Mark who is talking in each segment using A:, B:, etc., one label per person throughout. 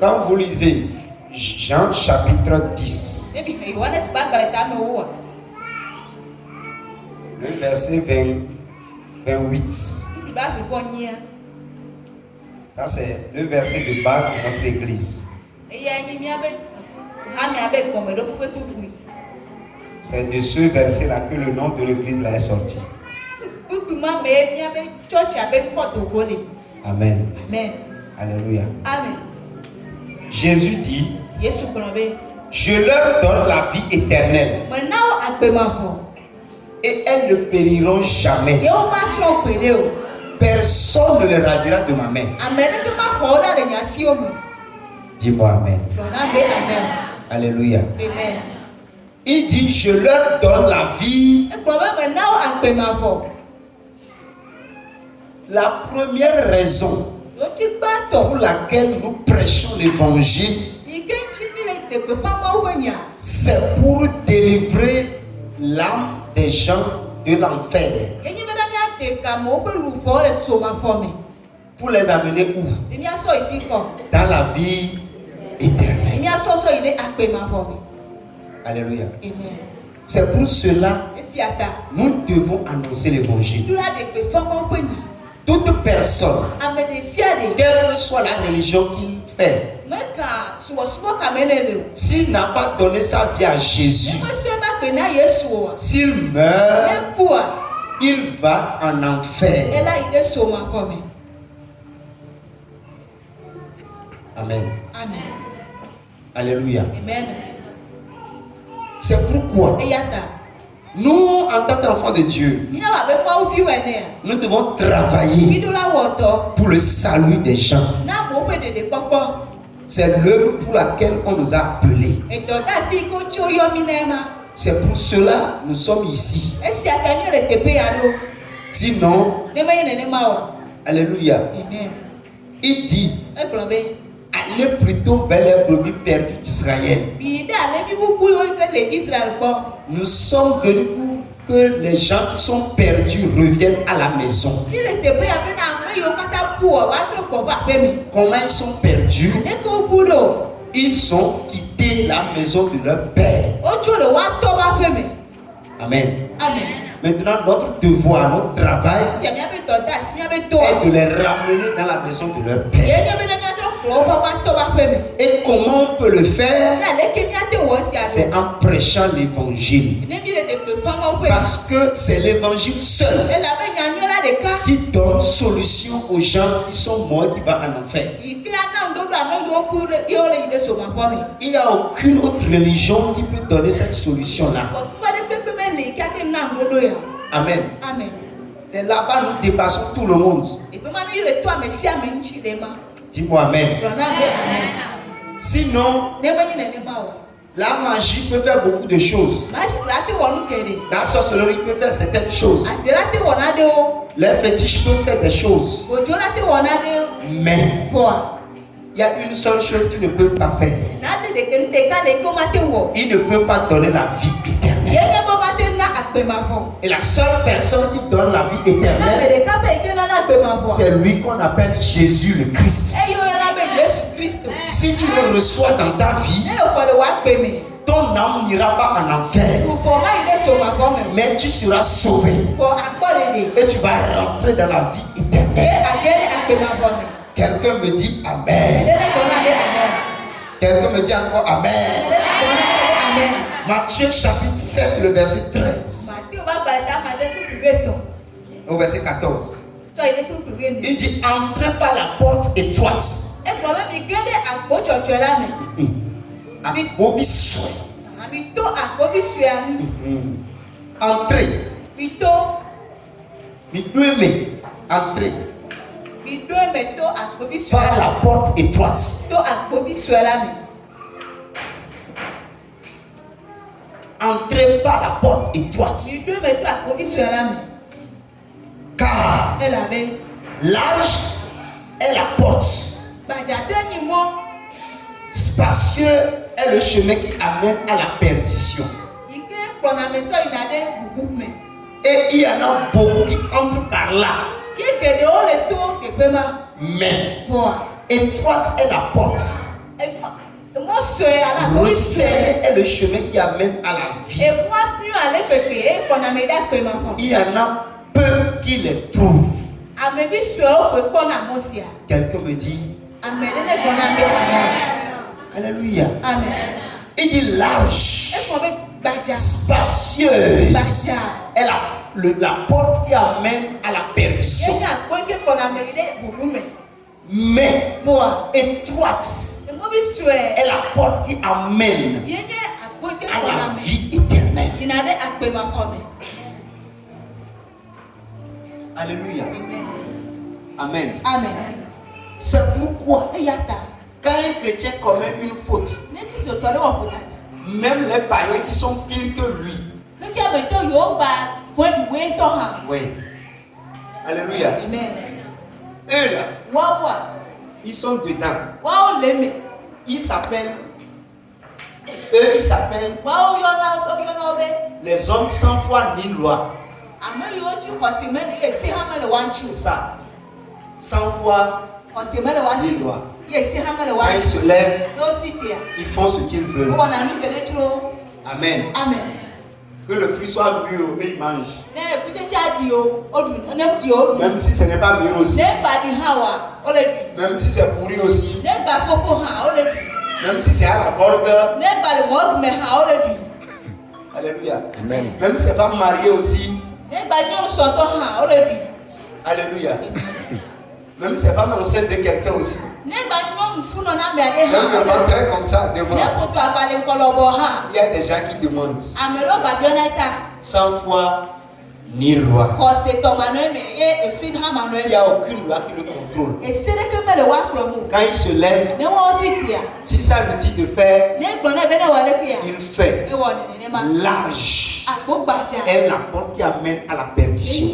A: quand vous lisez Jean chapitre 10, le verset 28, ça c'est le verset de base de notre église. C'est de ce verset-là que le nom de l'église là est sorti. Amen.
B: Amen.
A: Alléluia.
B: Amen.
A: Jésus dit, je leur donne la vie éternelle et elles ne périront jamais. Personne ne les ravira de ma main. Dis-moi Amen.
B: Amen.
A: Alléluia.
B: Amen.
A: Il dit, je leur donne la vie. La première raison pour laquelle nous prêchons l'évangile, c'est pour délivrer l'âme des gens de l'enfer. Pour les amener où? Dans la vie éternelle. Alléluia.
B: Amen.
A: C'est pour cela nous devons annoncer l'évangile. Toute personne, quelle que soit la religion qu'il fait, s'il n'a pas donné sa vie à Jésus, s'il meurt, il va en enfer. Amen.
B: Amen.
A: Alléluia.
B: Amen.
A: C'est pourquoi nous, en tant qu'enfants de Dieu, nous devons travailler pour le salut des gens. C'est l'œuvre pour laquelle on nous a appelés. C'est pour cela que nous sommes ici. Sinon, alléluia.
B: Amen.
A: Il dit, allez plutôt vers les brebis perdues d'Israël. Nous sommes venus pour que les gens qui sont perdus reviennent à la maison. Comment ils sont perdus? Ils ont quitté la maison de leur père. Amen.
B: Amen.
A: Maintenant, notre devoir, notre travail est de les ramener dans la maison de leur père. Et comment on peut le faire? C'est en prêchant l'évangile. Parce que c'est l'évangile seul qui donne solution aux gens qui sont morts, qui vont en enfer. Il n'y a aucune autre religion qui peut donner cette solution-là. Amen.
B: Amen.
A: C'est là-bas nous dépassons tout le monde. Dis-moi Amen. Sinon, la magie peut faire beaucoup de choses. La sorcellerie peut faire certaines choses. Les fétiches peuvent faire des choses. Mais il y a une seule chose qu'il ne peut pas faire. Il ne peut pas donner la vie éternelle. Et la seule personne qui donne la vie éternelle, c'est lui qu'on appelle Jésus le Christ. Si tu le reçois dans ta vie, ton âme n'ira pas en enfer, mais tu seras sauvé et tu vas rentrer dans la vie éternelle. Quelqu'un me dit Amen. Quelqu'un me dit encore Amen. Matthieu chapitre 7, le verset 13 au verset 14. Il dit, entrez par la porte étroite. Entrez. Entrez par la porte étroite. Entrez par la porte étroite. Car large est la porte, spacieux est le chemin qui amène à la perdition. Et il y en a beaucoup qui entrent par là. Mais étroite est la porte Resserrer est le chemin qui amène à la vie. Il y en a peu qui les trouvent. Quelqu'un me dit Alléluia.
B: Amen.
A: Il dit large, spacieuse est la porte qui amène à la perdition. Mais étroite est la porte qui amène à la vie éternelle. Alléluia. Amen.
B: Amen.
A: C'est pourquoi quand un chrétien commet une faute, même les païens qui sont pires que lui, oui. Alléluia.
B: Amen.
A: Eux là, ils sont dedans. Ils s'appellent les hommes sans foi ni loi. C'est ça. Sans foi ni loi. Quand ils se lèvent, ils font ce qu'ils veulent. Amen.
B: Amen.
A: Que le fruit soit mûr, eux ils mangent. Même si ce n'est pas mûr aussi. Même si c'est pourri aussi. Même si c'est à la morgue. Alléluia.
C: Amen.
A: Même si c'est pas marié aussi. Alléluia. Même si c'est pas enceinte de quelqu'un aussi. Même le ventre comme ça devant. Il y a des gens qui demandent. Sans foi ni loi. Il n'y a aucune loi qui le contrôle. Quand il se lève, si ça lui dit de faire, il fait. Large est la porte qui amène à la perdition.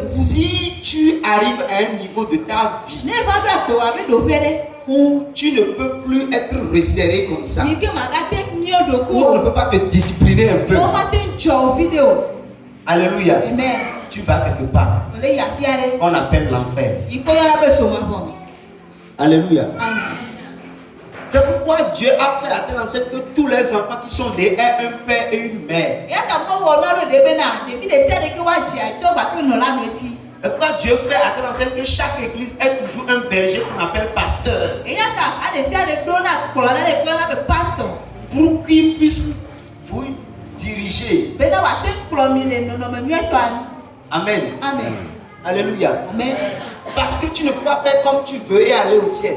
A: Si tu arrives à un niveau de ta vie où tu ne peux plus être resserré comme ça, où on ne peut pas te discipliner un peu, alléluia,
B: Amen.
A: tu vas quelque part. On appelle l'enfer. Alléluia. C'est pourquoi Dieu a fait à telle enseigne que tous les enfants qui sont nés aient un père et une mère. Et pourquoi Dieu fait à telle enseigne que chaque église ait toujours un berger qu'on appelle pasteur. Pour qu'il puisse vous diriger. Amen.
B: Amen.
A: Alléluia.
B: Amen.
A: Parce que tu ne peux pas faire comme tu veux et aller au ciel.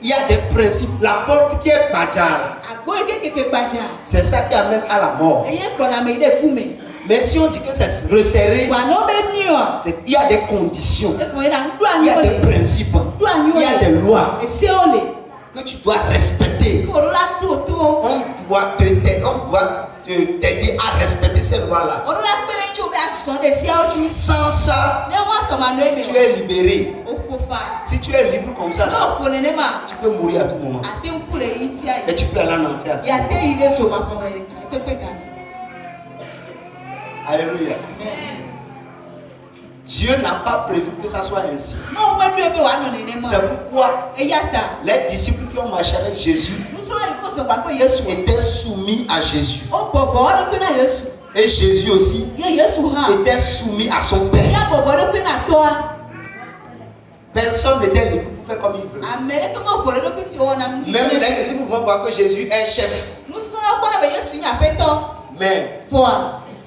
A: Il y a des principes. La porte qui est Badjar, c'est ça qui amène à la mort. Mais si on dit que c'est resserré, c'est qu'il y a des conditions, il y a des principes, il y a des lois que tu dois respecter. On doit t'aider à respecter ces lois-là. Sans ça, tu es libéré. Si tu es libre comme ça, tu peux mourir à tout moment. Et tu peux aller en enfer. Alléluia. Dieu n'a pas prévu que ça soit ainsi. C'est pourquoi les disciples qui ont marché avec Jésus étaient soumis à Jésus. Et Jésus aussi était soumis à son Père. Personne n'était libre pour faire comme il veut. Même les disciples vont voir que Jésus est chef. Mais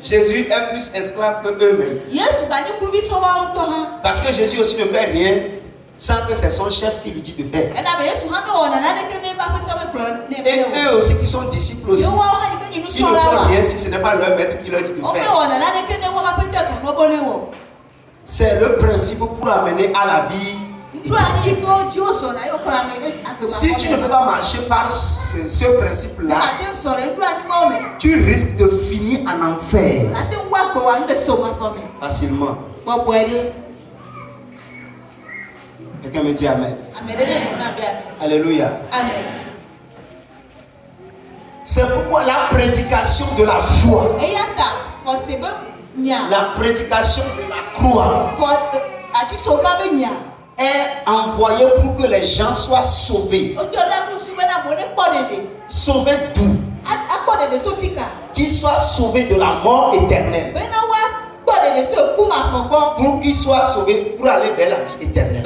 A: Jésus est plus esclave que eux-mêmes. Parce que Jésus aussi ne fait rien sans que c'est son chef qui lui dit de faire. Et eux aussi qui sont disciples aussi, ils ne font rien si ce n'est pas leur maître qui leur dit de faire. C'est le principe pour amener à la vie. Si tu ne peux pas marcher par ce principe-là, tu risques de finir en enfer facilement. Quelqu'un me dit Amen. Alléluia.
B: Amen.
A: C'est pourquoi la prédication de la foi, la prédication de la croix est envoyé pour que les gens soient sauvés. Sauvés d'où? Qu'ils soient sauvés de la mort éternelle. Pour qu'ils soient sauvés pour aller vers la vie éternelle.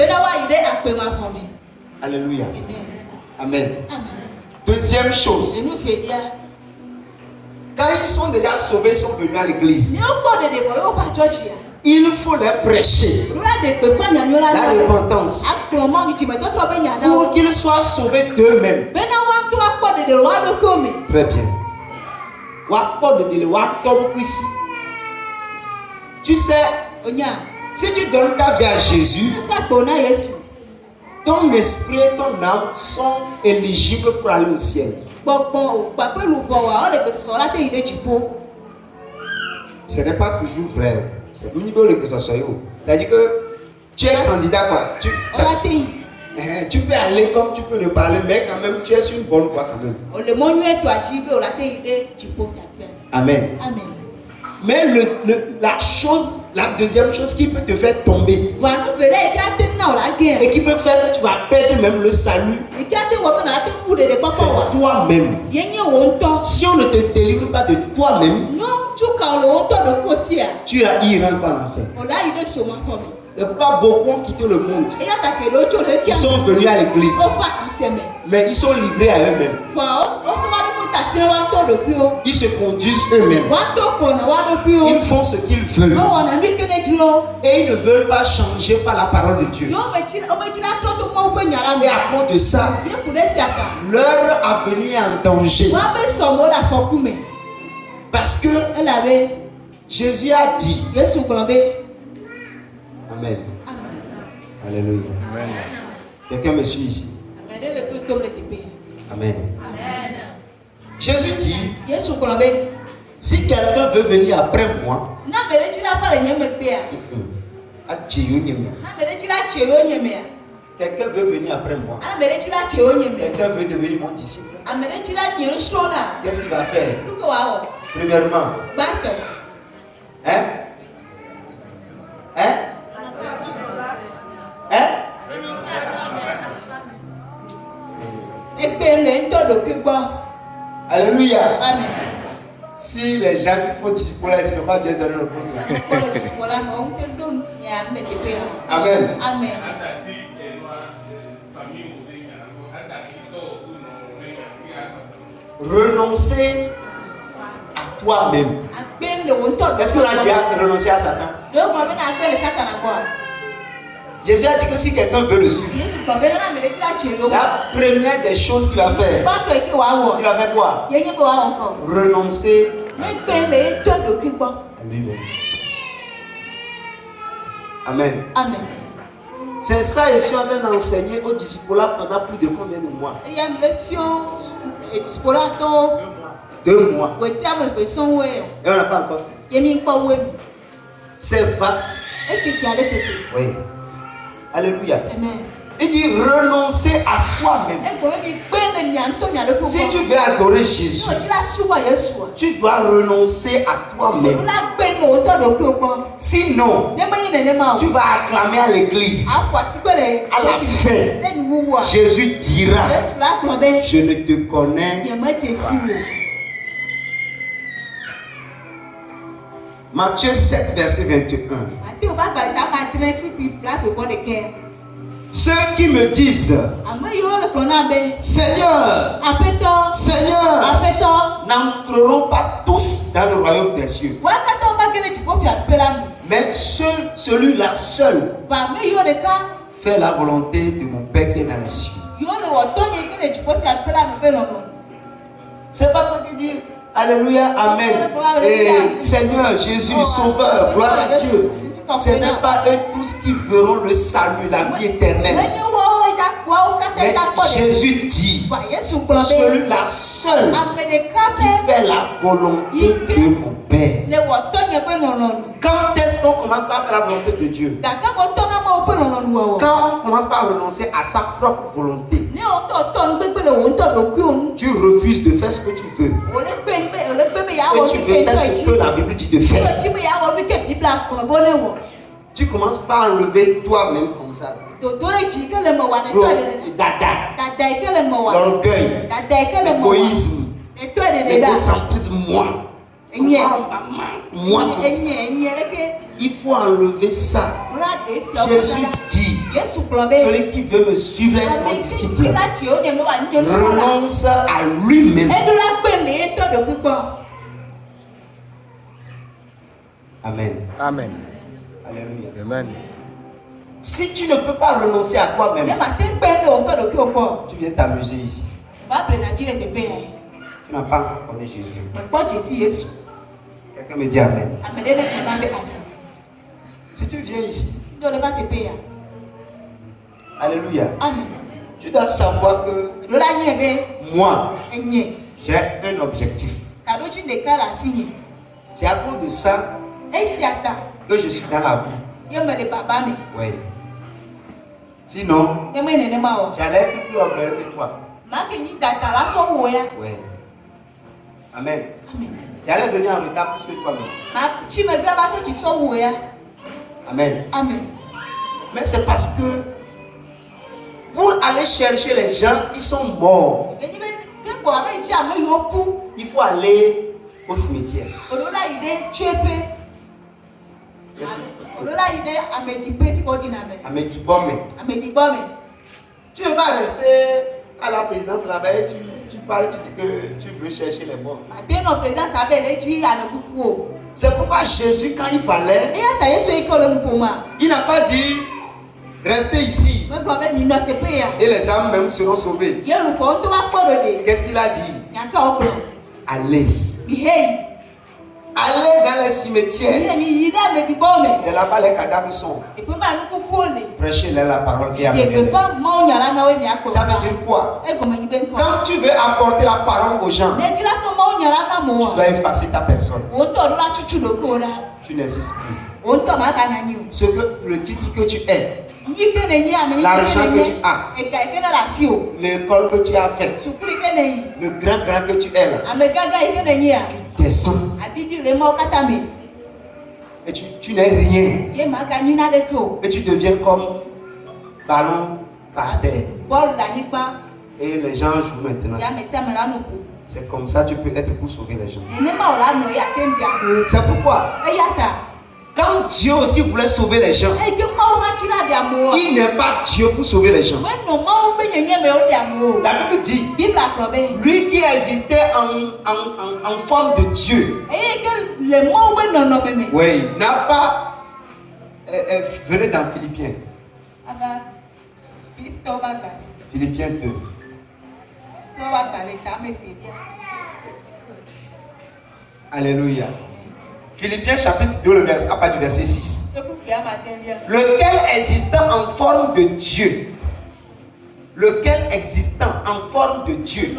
A: Alléluia. Amen. Deuxième chose. Quand ils sont déjà sauvés, ils sont venus à l'église. Il faut les prêcher la repentance pour qu'ils soient sauvés d'eux-mêmes. Très bien. Tu sais, si tu donnes ta vie à Jésus, ton esprit et ton âme sont éligibles pour aller au ciel. Ce n'est pas toujours vrai. C'est au niveau de ça. C'est-à-dire que tu es candidat quoi. Tu peux aller comme tu peux ne pas aller, mais quand même tu es sur une bonne voie quand même. Amen. Mais la deuxième chose qui peut te faire tomber et qui peut faire que tu vas perdre même le salut, c'est toi-même. Si on ne te délivre pas de toi-même, tu iras pas en enfer. C'est pourquoi beaucoup ont quitté le monde. Ils sont venus à l'église, mais ils sont livrés à eux-mêmes. Ils se conduisent eux-mêmes. Ils font ce qu'ils veulent. Et ils ne veulent pas changer par la parole de Dieu. Et à cause de ça, leur avenir est en danger. Parce que Jésus a dit. Amen. Alléluia. Amen. Quelqu'un me suit ici? Amen. Jésus dit, si quelqu'un veut venir après moi, quelqu'un veut venir après moi, quelqu'un veut devenir mon disciple, qu'est-ce qu'il va faire? Premièrement, Alléluia. Amen. Si les gens qui font disciple, ils ne vont pas bien donner le poste là. Amen. Amen. Renoncer à toi-même. Est-ce qu'on a déjà renoncé à Satan? Jésus a dit que si quelqu'un veut le suivre, la première des choses qu'il va faire, il va faire quoi? Renoncer à lui-même. Amen. Amen. C'est ça, je suis en train d'enseigner aux disciples pendant plus de combien de mois? 2 mois. Et on n'a pas encore. C'est vaste. Oui. Alléluia. Amen. Il dit renoncer à soi-même. Si tu veux adorer Jésus, tu dois renoncer à toi-même. Sinon, tu vas acclamer à l'église. À la fin, Jésus dira, je ne te connais pas. Matthieu 7, verset 21. Ceux qui me disent Seigneur, Seigneur, n'entreront pas tous dans le royaume des cieux, mais celui-là seul fait la volonté de mon Père qui est dans les cieux. C'est pas ce qu'il dit. Alléluia, amen. Et Seigneur Jésus, Sauveur, gloire à Dieu. Ce n'est pas eux tous qui verront le salut, la vie éternelle. Mais Jésus dit, celui-là seul qui fait la volonté de mon Père. Quand est-ce qu'on commence par faire la volonté de Dieu? Quand on commence par renoncer à sa propre volonté. Tu refuses de faire ce que tu veux. Et tu veux faire ce que la Bible dit de faire.
B: Tu commences par enlever toi-même comme ça. L'orgueil, l'égoïsme, l'égocentrisme, moi. Il faut enlever ça. Jésus dit, celui qui veut me suivre est mon disciple. Renonce à lui-même. Amen.
C: Amen.
B: Alléluia.
C: Amen.
B: Si tu ne peux pas renoncer à toi-même, tu viens t'amuser ici. Tu n'as pas encore connu Jésus. Quelqu'un me dit Amen. Si tu viens ici, Alléluia.
A: Amen.
B: Tu dois savoir que moi, j'ai un objectif. C'est à cause de ça que je suis dans la boue. Oui. Sinon, j'allais être plus orgueilleux que toi. Oui. Amen. J'allais venir en retard plus que toi-même. Amen.
A: Amen.
B: Mais c'est parce que pour aller chercher les gens qui sont morts, il faut aller au cimetière. Tu ne vas pas rester à la présidence là-bas et tu parles, tu dis que tu veux chercher les morts. C'est pourquoi Jésus, quand il parlait, il n'a pas dit restez ici et les âmes même seront sauvées. Qu'est-ce qu'il a dit? Allez. Allez dans les cimetières. C'est là-bas les cadavres sont. Prêchez-leur la parole et amenez-les. Ça veut dire quoi? Quand tu veux apporter la parole aux gens, tu dois effacer ta personne. Tu n'existes plus. Ce que, le titre que tu es, l'argent que tu as, l'école que tu as faite, le grand que tu es là, tu descends. Et tu n'es rien. Et tu deviens comme ballon par terre. Et les gens jouent maintenant. C'est comme ça que tu peux être pour sauver les gens. C'est pourquoi quand Dieu aussi voulait sauver les gens, il n'est pas Dieu pour sauver les gens. La Bible dit, lui qui existait en forme de Dieu, oui, n'a pas... venez dans Philippiens. Philippiens 2. Alléluia. Philippiens chapitre 2, le verset, à partir du verset 6. Lequel existant en forme de Dieu. Lequel existant en forme de Dieu.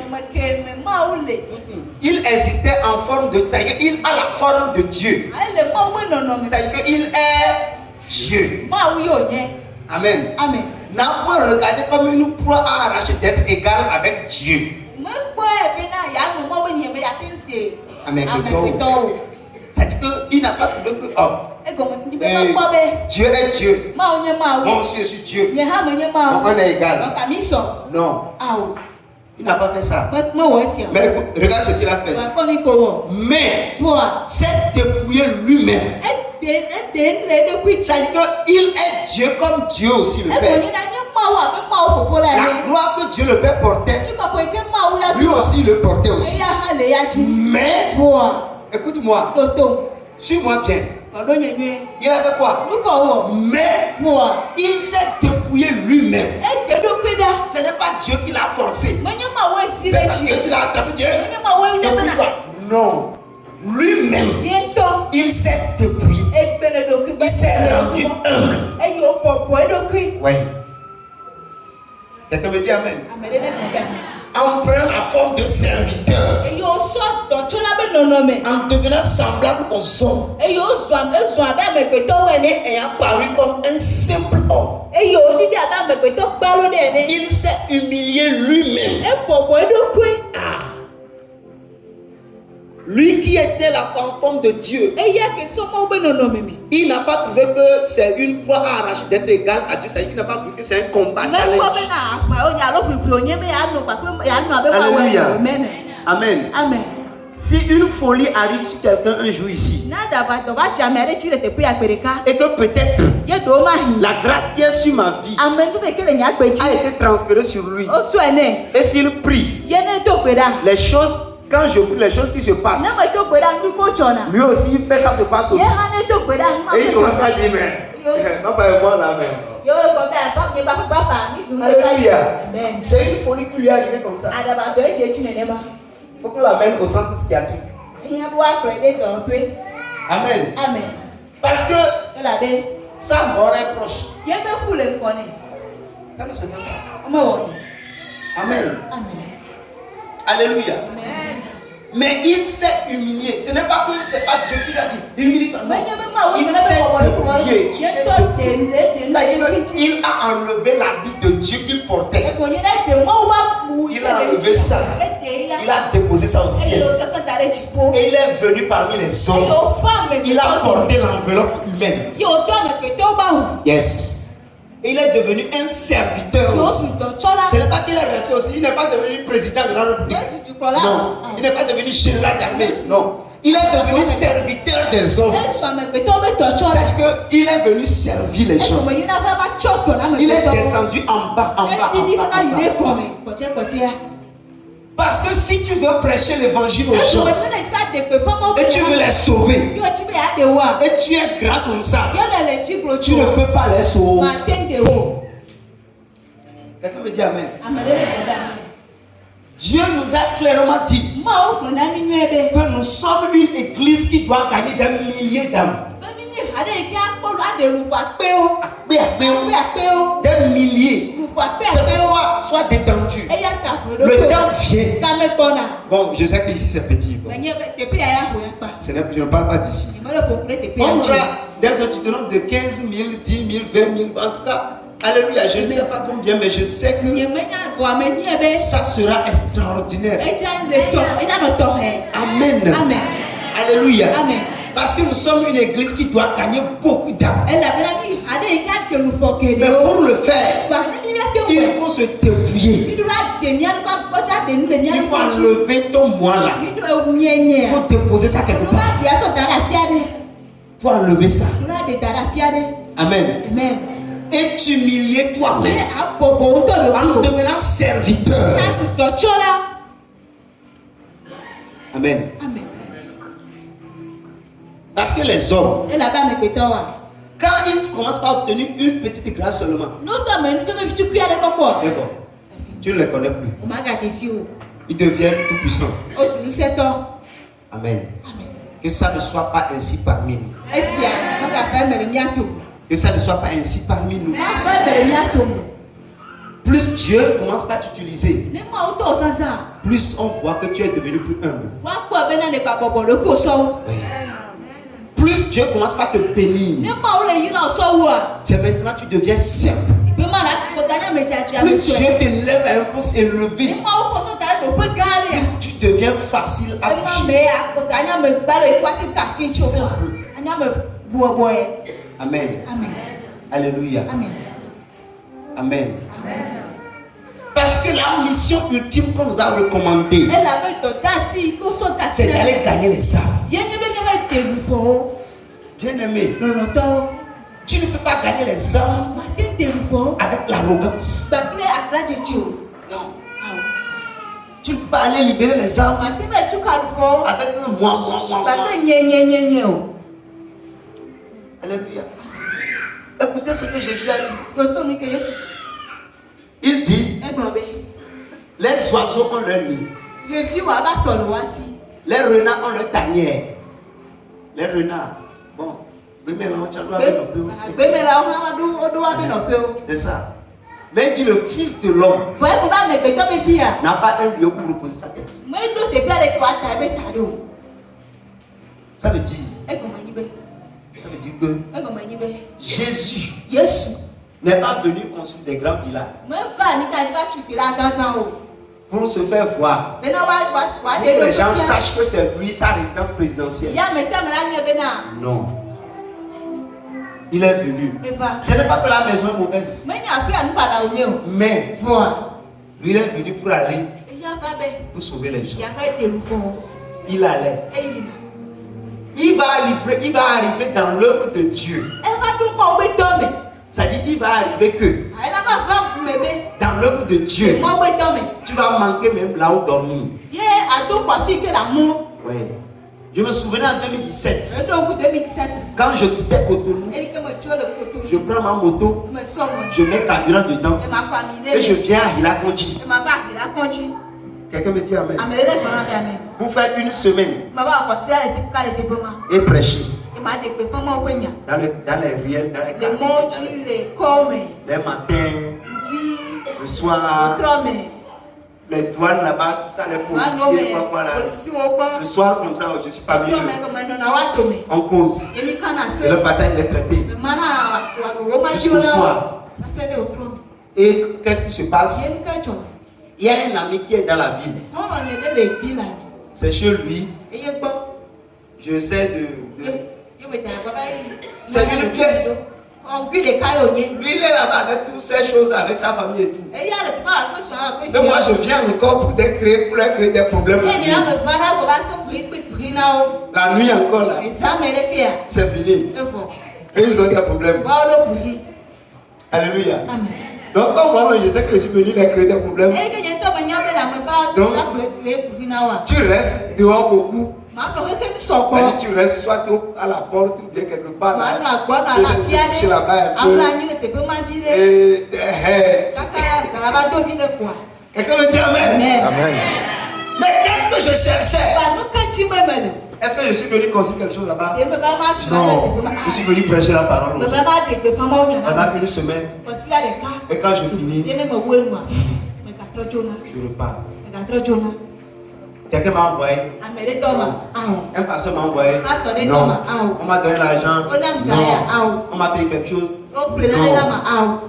B: Il existait en forme de Dieu. C'est-à-dire qu'il a la forme de Dieu. C'est-à-dire qu'il est Dieu. Amen.
A: Amen.
B: N'a pas regardé comme une proie à arracher d'être égal avec Dieu. Amen. C'est-à-dire qu'il n'a pas trouvé que Dieu est Dieu. Moi aussi je suis Dieu. Donc on est égal. Non. Il n'a pas fait ça. Mais regarde ce qu'il a fait. Mais c'est dépouillé lui-même. C'est-à-dire qu'il est Dieu comme Dieu aussi le Père. La gloire que Dieu le Père portait, lui aussi le portait aussi. Mais, écoute-moi, suis-moi bien. Il a fait quoi? Mais il s'est dépouillé lui-même. Ce n'est pas Dieu qui l'a forcé. C'est pas Dieu qui l'a attrapé. Dieu. Non. Lui-même, il s'est dépouillé. Il s'est rendu humble. Oui. Quelqu'un me dit Amen. En prenant la forme de serviteur, en devenant semblable aux hommes, et ayant paru comme un simple homme, il s'est humilié lui-même. Lui qui était la forme de Dieu, il n'a pas trouvé que c'est une proie à arracher d'être égal à Dieu. C'est-à-dire qu'il n'a pas trouvé que c'est un combat. Alléluia. Amen.
C: Amen.
B: Si une folie arrive sur quelqu'un un jour ici, et que peut-être la grâce qui est sur ma vie a été transférée sur lui, et s'il prie, les choses, quand je prie, les choses qui se passent, lui aussi il fait ça se passe aussi. Et il commence à dire, mais papa et moi là même. Alléluia. C'est une folie qui lui est arrivée comme ça. Il faut qu'on l'amène au centre psychiatrique. Amen.
C: Amen.
B: Parce que sa mort est proche. Ça ne se fait pas. Amen.
C: Amen.
B: Alléluia.
C: Amen.
B: Mais il s'est humilié. Ce n'est pas que c'est pas Dieu qui l'a dit. Humilie-toi. Il s'est humilié. Il a enlevé la vie de Dieu qu'il portait. Il a enlevé ça. Il a déposé ça au ciel. Et il est venu parmi les hommes. Il a porté l'enveloppe humaine. Yes. Et il est devenu un serviteur aussi. Ce n'est pas qu'il est resté aussi. Il n'est pas devenu président de la République. Non. Il n'est pas devenu général d'armée. Non. Il est devenu serviteur des hommes. C'est-à-dire qu'il est venu servir les gens. Il est descendu en bas, en bas, en bas. Parce que si tu veux prêcher l'évangile aux gens et tu veux les sauver et tu es grand comme ça, tu ne peux pas les sauver. Quelqu'un me dit amen. Dieu nous a clairement dit que nous sommes une église qui doit gagner des milliers d'âmes. Des milliers. C'est pourquoi sois détendu. Le temps vient. Bon, je sais qu'ici c'est petit. Bon. Je ne parle pas d'ici. On aura des autres de 15 000, 10 000, 20 000. En tout cas, alléluia, je ne sais pas combien, mais je sais que ça sera extraordinaire. Amen.
C: Amen.
B: Alléluia.
C: Amen.
B: Parce que nous sommes une église qui doit gagner beaucoup d'âmes. Mais pour le faire, il faut se débrouiller. Il faut enlever ton moi là. Il faut déposer ça quelque part. Il faut enlever ça. Amen.
C: Amen.
B: Et t'humilier toi-même en devenant serviteur. Amen.
C: Amen.
B: Parce que les hommes, quand ils commencent par obtenir une petite grâce seulement, d'accord, tu ne les connais plus. Ils deviennent tout puissants. Amen. Que ça ne soit pas ainsi parmi nous. Que ça ne soit pas ainsi parmi nous. Plus Dieu commence par t'utiliser, plus on voit que tu es devenu plus humble. Oui. Plus Dieu commence par te bénir, c'est maintenant tu deviens simple. Plus Dieu te lève à un poste élevé, plus tu deviens facile à toucher. Simple. Amen. Alléluia. Amen. Parce que la mission ultime qu'on nous a recommandée, c'est d'aller gagner les âmes. Bien-aimé, tu ne peux pas gagner les âmes avec l'arrogance. Non. Tu ne peux pas aller libérer les âmes avec un moi. Alléluia. Écoutez ce que Jésus a dit. Il dit, les oiseaux ont leur nid. Les renards ont leur tanière. Les renards, bon, c'est ça. Mais il dit le Fils de l'homme n'a pas un lieu pour reposer sa tête. Ça veut dire que Jésus n'est pas venu construire des grands villages pour se faire voir. Pour que les gens sachent que c'est lui sa résidence présidentielle. Non. Il est venu. Ce n'est pas que la maison est mauvaise. Mais lui il est venu pour aller pour sauver les gens. Il allait. Il va arriver dans l'œuvre de Dieu. C'est-à-dire qu'il va arriver que dans l'œuvre de Dieu, tu vas manquer même là où dormir. Oui. Je me souviens en 2017, quand je quittais Cotonou, je prends ma moto, je mets carburant dedans et je viens à Hilakonji. Quelqu'un me dit amen. Pour faire une semaine et prêcher dans les ruelles, dans les quartiers, les matins, le soir, les douanes là-bas, tout ça, les policiers, quoi là. Le soir comme ça, je suis parmi eux. On cause. Et le matin, il est traité. Jusqu'au soir. Et qu'est-ce qui se passe? Il y a un ami qui est dans la ville. C'est chez lui. J'essaie de... C'est une pièce. Lui, il est là-bas avec toutes ces choses, avec sa famille et tout. Mais moi, je viens encore pour leur créer des problèmes. La nuit encore là. C'est fini. Et ils ont des problèmes. Alléluia. Donc, moi, je sais que je suis venu leur créer des problèmes. Donc, tu restes dehors beaucoup. Tu restes soit à la porte ou bien quelque part là. Chez là-bas un peu. Quelqu'un me dit amen.
C: Amen.
B: Mais qu'est-ce que je cherchais? Est-ce que je suis venu construire quelque chose là-bas? Non. Je suis venu prêcher la parole. Pendant une semaine. Et quand je finis, je repars. Quelqu'un m'a envoyé. Un pasteur m'a envoyé. Non. On m'a donné l'argent. Non. On m'a payé quelque chose. Non.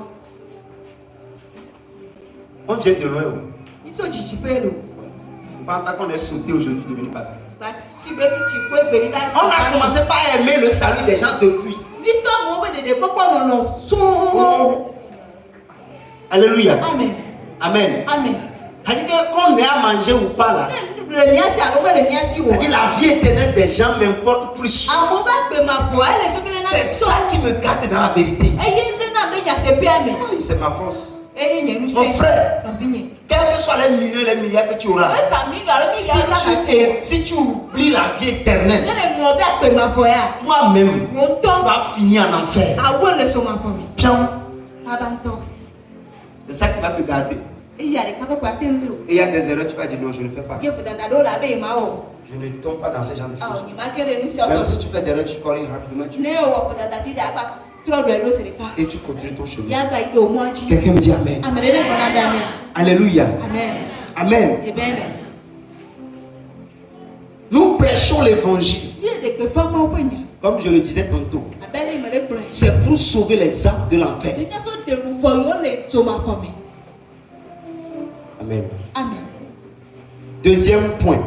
B: On vient de loin. Je ne pense pas qu'on est sauté aujourd'hui devenu pasteur. On a commencé par aimer le salut des gens depuis. Alléluia.
D: Amen.
B: Amen.
D: Amen.
B: C'est-à-dire qu'on ait à manger ou pas là. C'est-à-dire la vie éternelle des gens m'importe plus. C'est ça qui me garde dans la vérité. Oui, c'est ma force. Mon frère, quels que soient les millions, les milliards que tu auras, si tu oublies la vie éternelle, toi-même, tu vas finir en enfer. Bien. C'est ça qui va te garder. Et il y a des erreurs, tu vas dire non, je ne fais pas. Je ne tombe pas dans ce genre de choses. Même si tu fais des erreurs, tu corriges rapidement. Et tu continues ton chemin. Quelqu'un me dit amen. Alléluia. Amen. Nous prêchons l'évangile. Comme je le disais tantôt, c'est pour sauver les âmes de l'enfer. Amen. Deuxième point.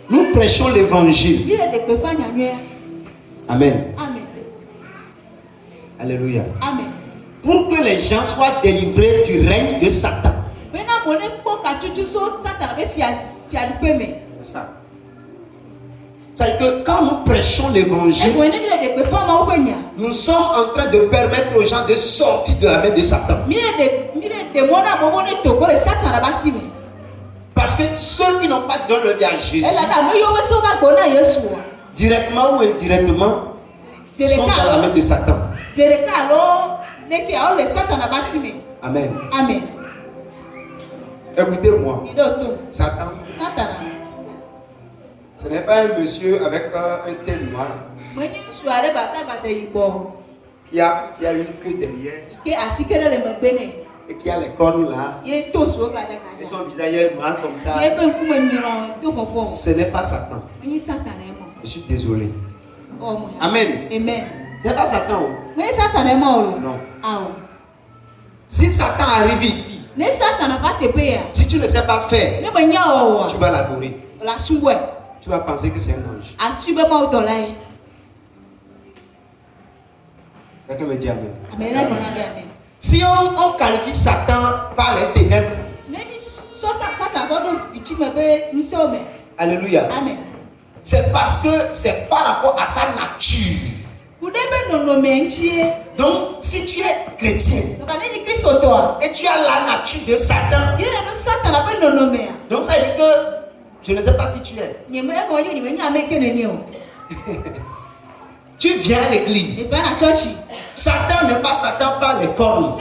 B: Nous prêchons l'évangile. Amen. Alléluia. Pour que les gens soient délivrés du règne de Satan. C'est ça. C'est que quand nous prêchons l'évangile, nous sommes en train de permettre aux gens de sortir de la main de Satan. Parce que ceux qui n'ont pas donné leur vie à Jésus, directement ou indirectement, sont dans la main de Satan. Amen. Écoutez-moi. Satan, ce n'est pas un monsieur avec un thé noir qui a une queue derrière et qui a les cornes là et son visage est noir comme ça. Ce n'est pas Satan. Je suis désolé. Amen. Ce n'est pas Satan. Non. Si Satan arrive ici, Si tu ne sais pas faire, tu vas l'adorer. Tu vas penser que c'est un ange. Quelqu'un me dit amen. Si on qualifie Satan par les ténèbres, alléluia.
C: Amen.
B: C'est parce que c'est par rapport à sa nature. Donc, si tu es chrétien et tu as la nature de Satan, donc ça veut dire que je ne sais pas qui tu es. Tu viens à l'église. Satan n'est pas Satan par les cornes.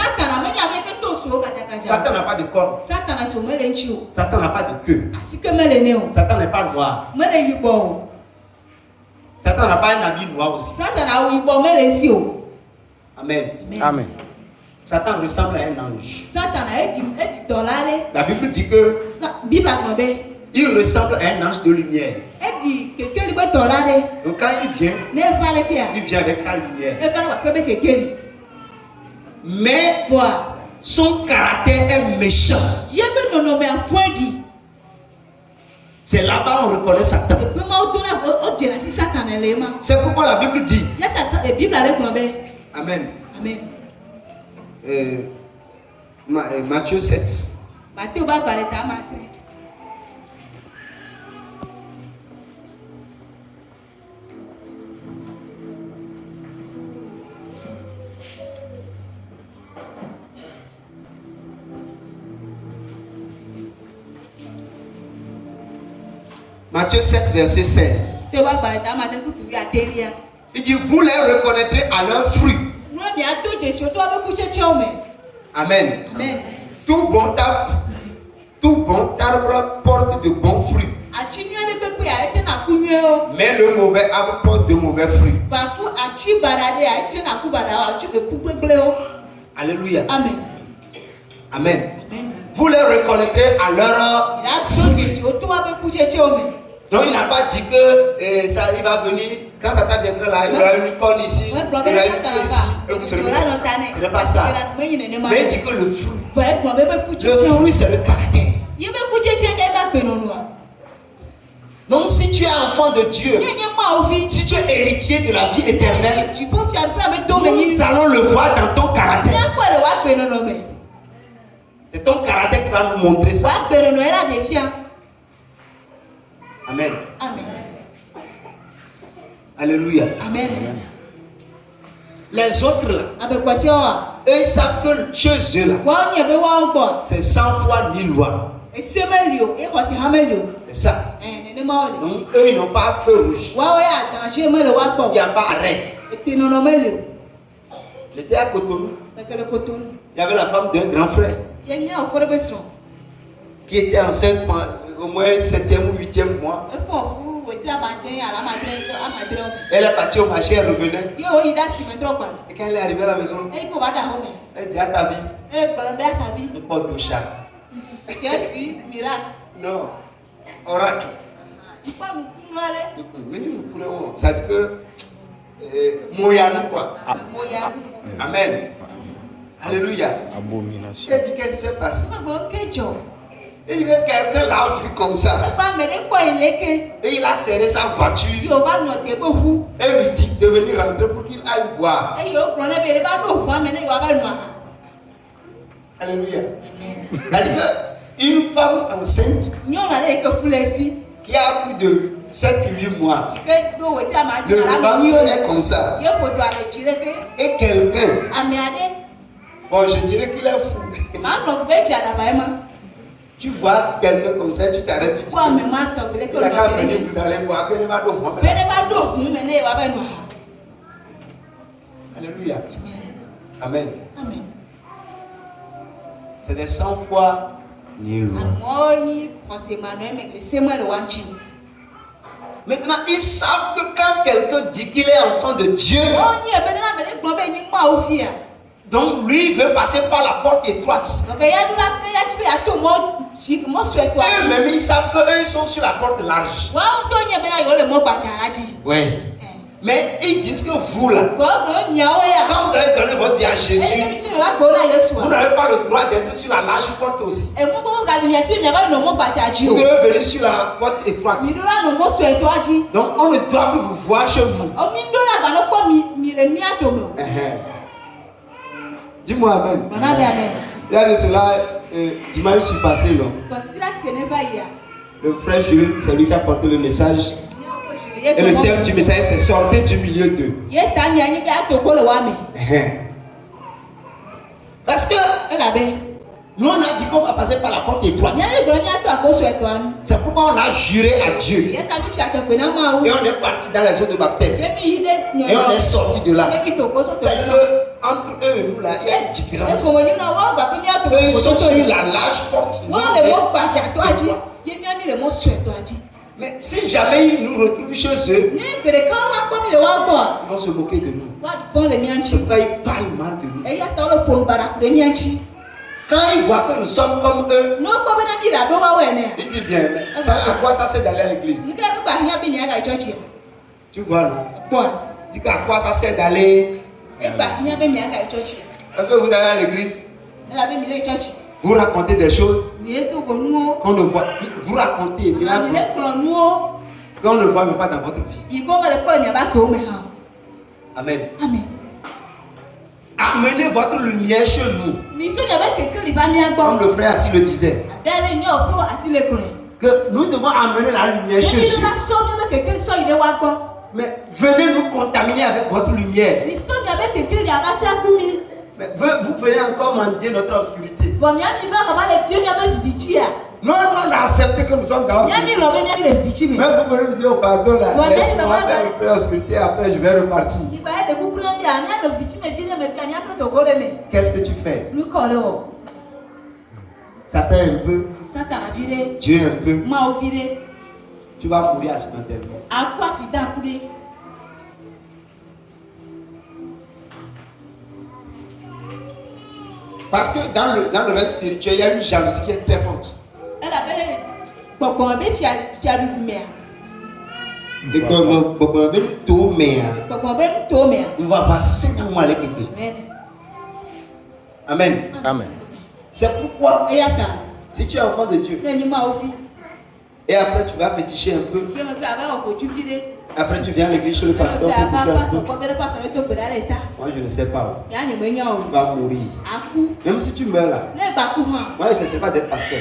B: Satan n'a pas de cornes. Satan n'a pas de queue. Satan n'est pas noir. Satan n'a pas un habit noir aussi. Amen.
A: Amen.
B: Satan ressemble à un ange. La Bible dit que il ressemble à un ange de lumière. Donc quand il vient avec sa lumière. Mais son caractère est méchant. C'est là-bas on reconnaît Satan. C'est pourquoi la Bible dit. Amen. Matthieu 7. Matthieu 7, verset 16. Il dit, vous les reconnaîtrez à leurs fruits. Amen. Tout bon arbre porte de bons fruits. Mais le mauvais arbre porte de mauvais fruits. Alléluia. Amen. Vous les reconnaîtrez à leur fruits. Donc il n'a pas dit que ça il va venir, quand Satan viendra là, il y aura une corne ici, il y aura une queue ici, et vous serez. Ce n'est pas ça. Mais il dit que le fruit c'est le caractère. Donc si tu es enfant de Dieu, si tu es héritier de la vie éternelle, nous allons le voir dans ton caractère. C'est ton caractère qui va nous montrer ça. Amen. Alléluia. Les autres là, eux ils savent que chez eux là, c'est 100 fois ni loi. C'est ça. Donc eux ils n'ont pas feu rouge. Il n'y a pas arrêt. J'étais à Cotonou. Il y avait la femme d'un grand frère qui était enceinte au moins 7e ou 8e mois. Elle est partie au marché, elle revenait. Et quand elle est arrivée à la maison, elle dit à ta vie, une porte de chat. Non, oracle. Ça dit que Moyanou quoi. Amen. Alléluia.
A: Abomination.
B: Elle dit qu'est-ce qui s'est passé? Il dit que quelqu'un l'a vu comme ça. Et il a serré sa voiture. Et lui dit de venir rentrer pour qu'il aille boire. Alléluia. C'est-à-dire qu'une femme enceinte qui a plus de 7-8 mois, le ventre est comme ça. Et quelqu'un, bon, je dirais qu'il est fou. Tu vois quelqu'un comme ça, tu t'arrêtes, tu dis, il a qu'à venir, vous allez boire. Alléluia. Amen. C'est des 100 fois ni loi. Maintenant, ils savent que quand quelqu'un dit qu'il est enfant de Dieu, donc lui il veut passer par la porte étroite. Eux-mêmes ils savent qu'eux ils sont sur la porte large. Oui. Mais ils disent que vous là, quand vous avez donné votre vie à Jésus, vous n'avez pas le droit d'être sur la large porte aussi. Vous devez venir sur la porte étroite. Donc on ne doit plus vous voir chez nous. Dis-moi amen. Il y a de cela, dimanche je suis passé là. Le frère Jules, c'est lui qui a porté le message. Et le thème du message, c'est sortir du milieu d'eux. Parce que nous on a dit qu'on va passer par la porte étroite. C'est pourquoi on a juré à Dieu. Et on est parti dans les eaux de baptême. Et on est sorti de là. C'est que entre eux et nous là, il y a une différence. Eux, ils sont sur la large porte. Mais si jamais ils nous retrouvent chez eux, ils vont se moquer de nous. Pourquoi ils parlent mal de nous? Quand ils voient que nous sommes comme eux, ils disent bien, mais ça, à quoi ça sert d'aller à l'église? Tu vois, non? Dis à quoi ça sert d'aller? Parce que vous allez à l'église, vous racontez des choses qu'on ne voit. Vous racontez, qu'on ne voit même pas dans votre vie. Amen.
A: Amen.
B: Amenez votre lumière chez nous. Comme le frère Assis le disait. Que nous devons amener la lumière chez eux. Mais venez nous contaminer avec votre lumière. Mais vous venez encore mendier notre obscurité. Non, on a accepté que nous sommes dans l'obscurité. Mais vous venez nous dire, oh pardon, là, laisse-moi faire un peu d'obscurité, après je vais repartir. Qu'est-ce que tu fais? Satan un peu, Dieu un peu. Tu vas mourir accidentellement. Parce que dans le règne spirituel, il y a une jalousie qui est très forte. On va passer dans moi avec eux. Amen.
C: Amen.
B: C'est pourquoi, si tu es enfant de Dieu, et après tu vas péticher un peu, après tu viens à l'église chez le pasteur, moi je ne sais pas, tu vas mourir. Même si tu meurs là, moi je ne sais pas d'être pasteur.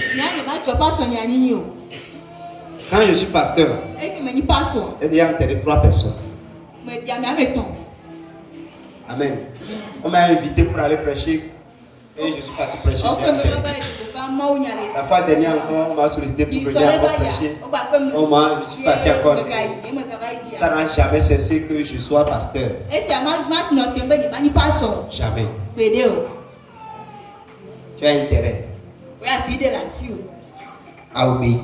B: Quand je suis pasteur, j'ai déjà enterré 3 personnes. Amen. On m'a invité pour aller prêcher. Et je suis parti prêcher. La fois dernière encore, on m'a sollicité pour venir encore prêcher. Je suis parti encore. Ça n'a jamais cessé que je sois pasteur. Jamais. Tu as intérêt à obéir,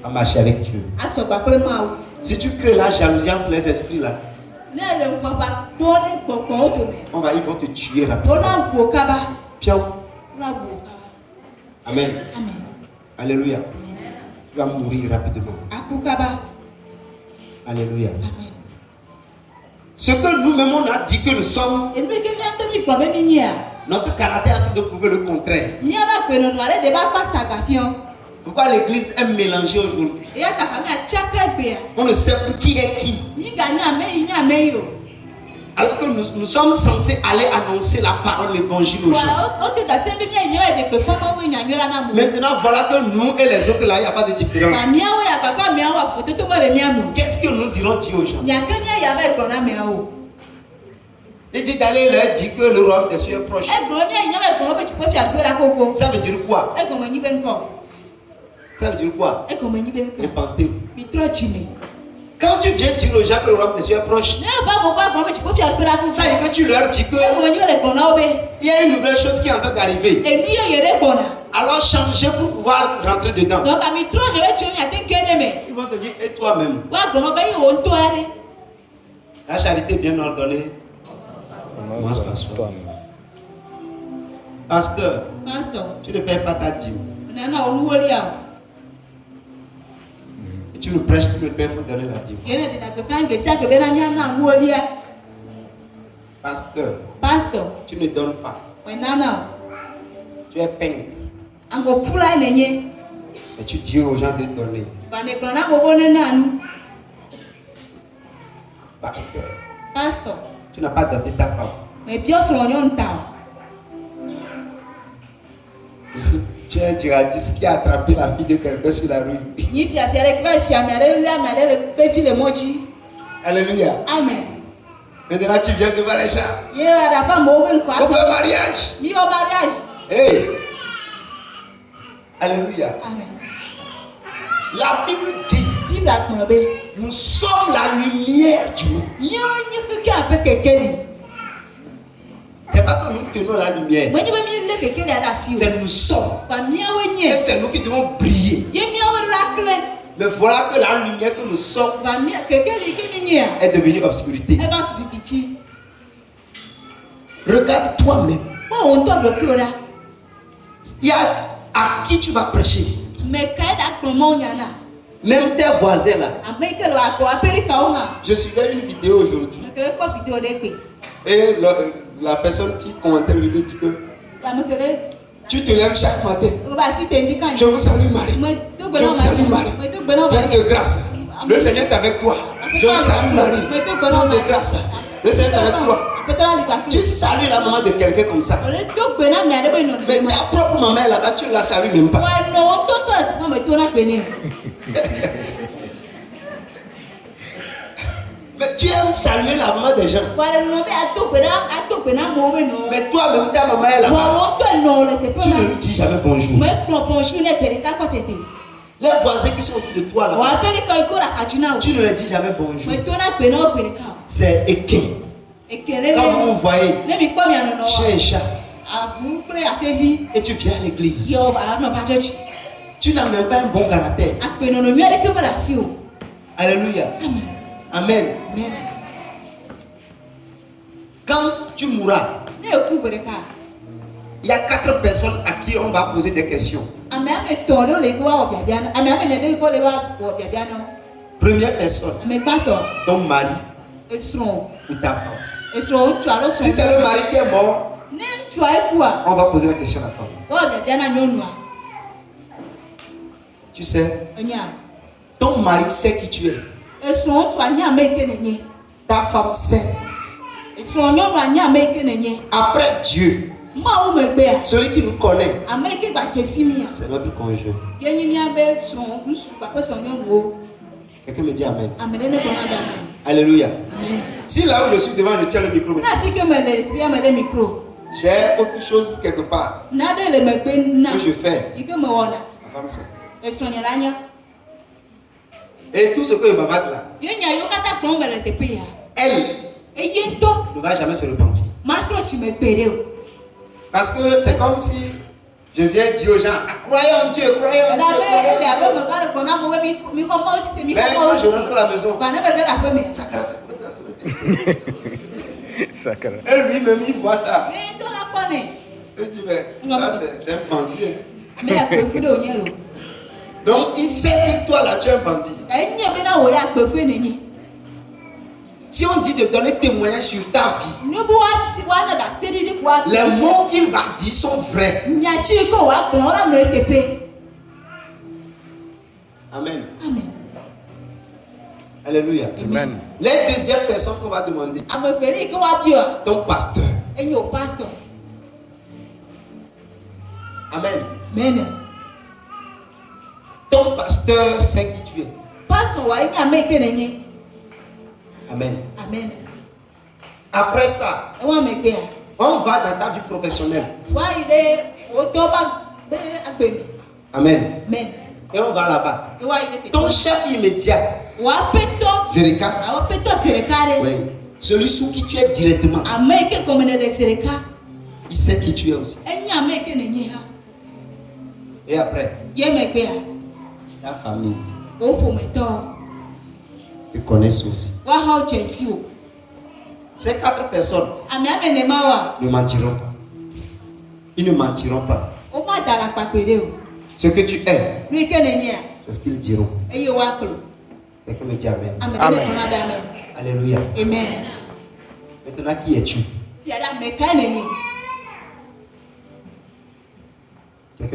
B: à marcher avec Dieu. Si tu crées la jalousie entre les esprits là, ils vont te tuer rapidement. Amen. Alléluia. Tu vas mourir rapidement. Alléluia. Ce que nous-mêmes on a dit que nous sommes, notre caractère a de prouver le contraire. Pourquoi l'église est mélangée aujourd'hui? On ne sait plus qui est qui. Alors que nous sommes censés aller annoncer la parole, l'évangile aux gens. Maintenant, voilà que nous et les autres là, il n'y a pas de différence. Qu'est-ce que nous irons dire aux gens? Il dit d'aller leur dire que le royaume des cieux est proche. Ça veut dire quoi? Ça veut dire quoi? Répentez-vous. Quand tu viens dire aux gens que le royaume des cieux est proche, ça y est que tu leur dis que il y a une nouvelle chose qui est en train d'arriver. Alors changez pour pouvoir rentrer dedans. Ils vont te dire, et toi-même? La charité bien ordonnée. Commence par soi. Pasteur, tu ne payes pas ta dîme. Et tu le prêches tout le temps, il faut donner la dîme. Pasteur, tu ne donnes pas. Tu es peigne. Et tu dis aux gens de donner. Pasteur, tu n'as pas donné ta femme. Tu es un djihadiste qui a attrapé la fille de quelqu'un sur la rue. Alléluia.
C: Amen.
B: Maintenant tu viens devant les gens. On fait mariage. Hey. Alléluia.
C: Amen.
B: La Bible dit, nous sommes la lumière du monde. C'est pas que nous tenons la lumière. C'est nous sommes. Et c'est nous qui devons briller. Mais voilà que la lumière que nous sommes est devenue obscurité. Regarde toi-même. Il y a à qui tu vas prêcher. Même tes voisins là. Je suivais une vidéo aujourd'hui. Et la personne qui commentait la vidéo dit que tu te lèves chaque matin. Je vous salue Marie. Je vous salue Marie. Plein de grâce. Le Seigneur est avec toi. Je vous salue Marie. Plein de grâce. Le Seigneur est avec toi. Tu salues la maman de quelqu'un comme ça. Mais ta propre maman là-bas, tu ne la salues même pas. Mais tu aimes saluer la maman des gens. Mais toi-même, ta maman est là-bas. Tu ne lui dis jamais bonjour. Les voisins qui sont autour de toi là-bas, tu ne leur dis jamais bonjour. C'est équin. Quand vous vous voyez, chien et chat, et tu viens à l'église, tu n'as même pas un bon caractère. Alléluia. Amen. Quand tu mourras, il y a 4 personnes à qui on va poser des questions. Première personne, ton mari ou ta femme. Si c'est le mari qui est mort, on va poser la question à la femme. Tu sais, ton mari sait qui tu es. Ta femme sait. Après Dieu, celui qui nous connaît, c'est notre conjoint. Quelqu'un me dit Amen. Alléluia. Si là où je suis devant, je tiens le micro. J'ai autre chose quelque part que je fais. Ma femme sait. Et tout ce que je m'avade là, elle ne va jamais se repentir. Parce que c'est comme si je viens dire aux gens, croyez en Dieu, croyez en Dieu, croyez en Dieu. Mais quand je rentre à la maison, elle lui-même, il voit ça. Il dit, mais ça c'est un bandit. Donc il sait que toi là tu es un bandit. Si on dit de donner témoignage sur ta vie, les mots qu'il va dire sont vrais. Amen. Alléluia.
D: Amen.
B: Les deuxièmes personnes qu'on va demander, ton pasteur. Amen. Ton pasteur sait qui tu es. Amen. Après ça, on va dans ta vie professionnelle. Amen. Et on va là-bas. Ton chef immédiat, Zereka, oui, celui sous qui tu es directement, il sait qui tu es aussi. Et après, ta famille te connaissent aussi. Ces 4 personnes ne mentiront pas. Ils ne mentiront pas. Ce que tu es, c'est ce qu'ils diront.
A: Quelqu'un me dit Amen.
C: Amen.
A: Alléluia.
C: Amen.
A: Maintenant, qui es-tu? Quelqu'un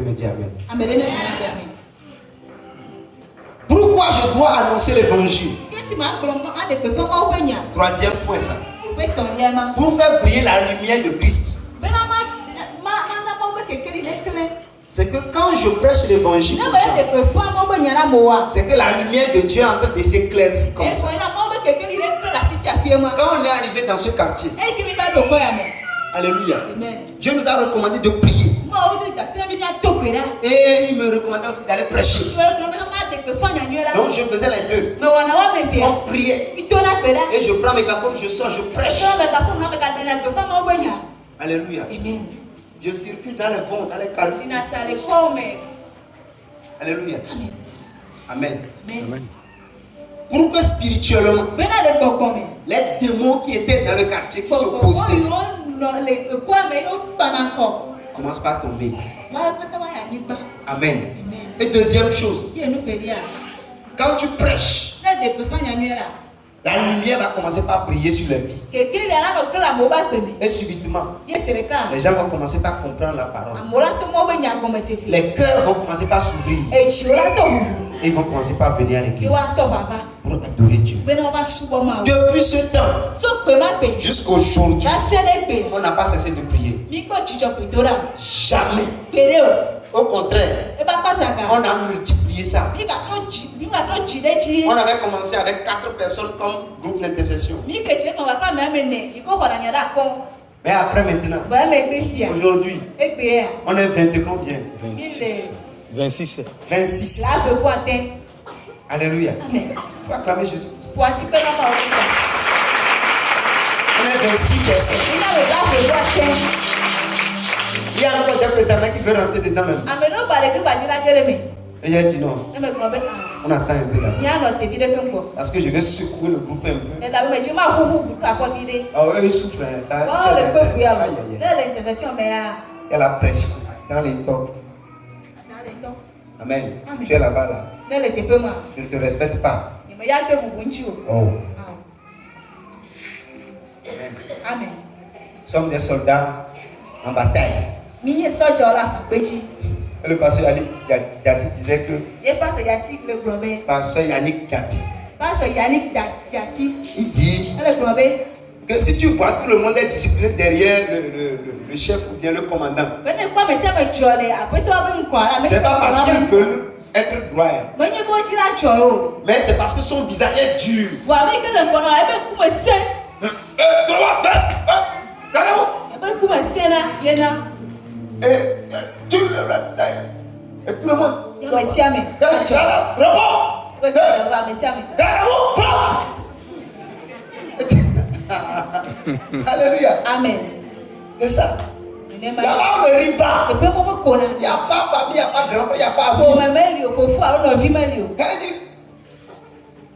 A: me dit Amen. Pourquoi je dois annoncer l'évangile? Troisième point, ça. Pour faire briller la lumière de Christ. C'est que quand je prêche l'évangile, c'est que la lumière de Dieu est en train de s'éclaircir comme ça. Quand on est arrivé dans ce quartier, alléluia, Dieu nous a recommandé de prier. Et il me recommandait aussi d'aller prêcher. Donc je faisais les deux. On priait. Et je prends mes microphone, je sors, je prêche. Alléluia. Je circule dans les vents, dans les quartiers. Alléluia. Amen. Amen. Pour que spirituellement, les démons qui étaient dans le quartier, qui s'opposaient, commencent par tomber. Amen. Et deuxième chose, quand tu prêches, la lumière va commencer par briller sur la vie. Et subitement, les gens vont commencer par comprendre la parole. Les cœurs vont commencer par s'ouvrir. Et ils vont commencer par venir à l'église pour adorer Dieu. Depuis ce temps jusqu'à aujourd'hui, on n'a pas cessé de prier. Jamais. Au contraire, on a multiplié ça. On avait commencé avec 4 personnes comme groupe d'intercession. Mais après maintenant, aujourd'hui, on est 20 combien?
C: 26.
A: 26. Alléluia. Il faut acclamer Jésus. On est 26 personnes. Il y a encore des prétendants qui veulent rentrer dedans même. Et il a dit non. On attend un peu d'abord. Parce que je vais secouer le groupe un peu. Ah oui, il souffle. Ça, il y a la pression dans les tops. Amen. Tu es là-bas là. Je ne te respecte pas. Oh. Amen. Nous sommes des soldats en bataille. Et le pasteur Yannick Djati disait que pasteur Yannick Djati, il dit que si tu vois tout le monde est discipliné derrière le chef ou bien le commandant, c'est pas parce qu'ils veulent être droits, mais c'est parce que son visage est dur. Et tout le monde. Alléluia.
C: Amen.
A: C'est ça. Là-bas, on ne rit pas. Il n'y a pas famille, il n'y a pas grand-père, il n'y a pas vie.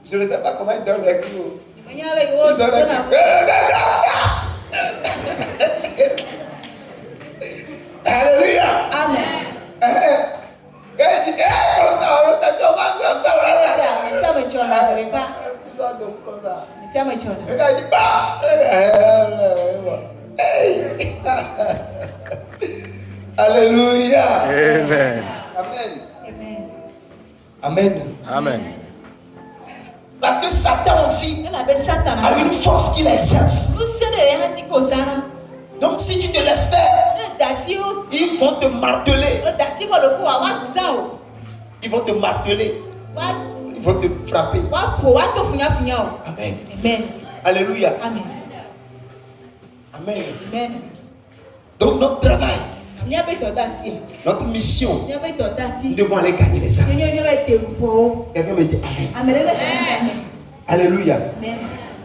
A: Je ne sais pas comment ils donnent les clous. Alléluia.
C: Amen.
A: Quand il dit, comme ça, on t'a dit, on va Alléluia.
C: Amen.
A: Amen. Amen.
C: Amen.
A: Parce que Satan aussi a une force qu'il exerce. Donc si tu te laisses faire, ils vont te marteler. Ils vont te marteler. Ils vont te frapper. Amen.
C: Amen.
A: Alléluia.
C: Amen.
A: Amen.
C: Amen.
A: Donc notre travail, notre mission, nous devons aller gagner les âmes. Quelqu'un me dit Amen. Alléluia.
C: Amen.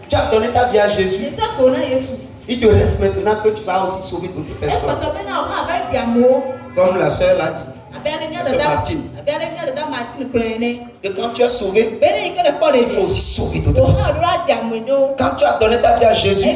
A: Tu as donné ta vie à Jésus. Il te reste maintenant que tu vas aussi sauver d'autres personnes. Comme la soeur l'a dit. La soeur Martine. Et quand tu es sauvé, il faut aussi sauver d'autres personnes. Quand tu as donné ta vie à Jésus,